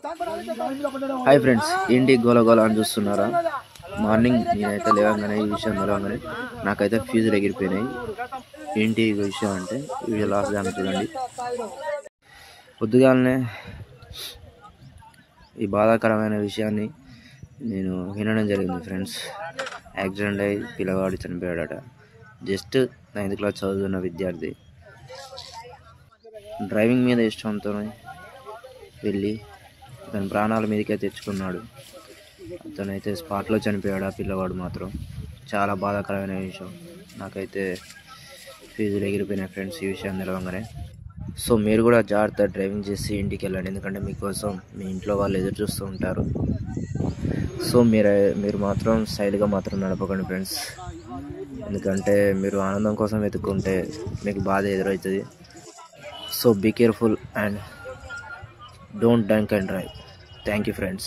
Hi friends, ఏంటి గోల గోల అని చూస్తున్నారా? మార్నింగ్ నేనైతే లేవగానే ఈ విషయం తెలవగానే నాకైతే ఫీజులు ఎగిరిపోయినాయి. ఏంటి ఈ విషయం అంటే వీడియో లాస్ట్ దాన్ని చూడండి. పొద్దుగాలనే ఈ బాధాకరమైన విషయాన్ని నేను వినడం జరిగింది ఫ్రెండ్స్. యాక్సిడెంట్ అయ్యి పిల్లవాడు చనిపోయాడట. జస్ట్ 9th క్లాస్ చదువుతున్న విద్యార్థి డ్రైవింగ్ మీద ఇష్టంతో వెళ్ళి తన ప్రాణాల మీదకే తెచ్చుకున్నాడు. అతనైతే స్పాట్లో చనిపోయాడు. ఆ పిల్లవాడు మాత్రం చాలా బాధాకరమైన విషయం. నాకైతే ఫీజులు ఎగిరిపోయినాయి ఫ్రెండ్స్ ఈ విషయం తెలవగానే. సో మీరు కూడా జాగ్రత్త డ్రైవింగ్ చేసి ఇంటికి వెళ్ళండి, ఎందుకంటే మీకోసం మీ ఇంట్లో వాళ్ళు ఎదురు చూస్తూ ఉంటారు. సో మీరు మాత్రం సైడ్గా మాత్రం నడపకండి ఫ్రెండ్స్, ఎందుకంటే మీరు ఆనందం కోసం వెతుక్కుంటే మీకు బాధ ఎదురవుతుంది. So be careful and don't drink and drive. Thank you friends.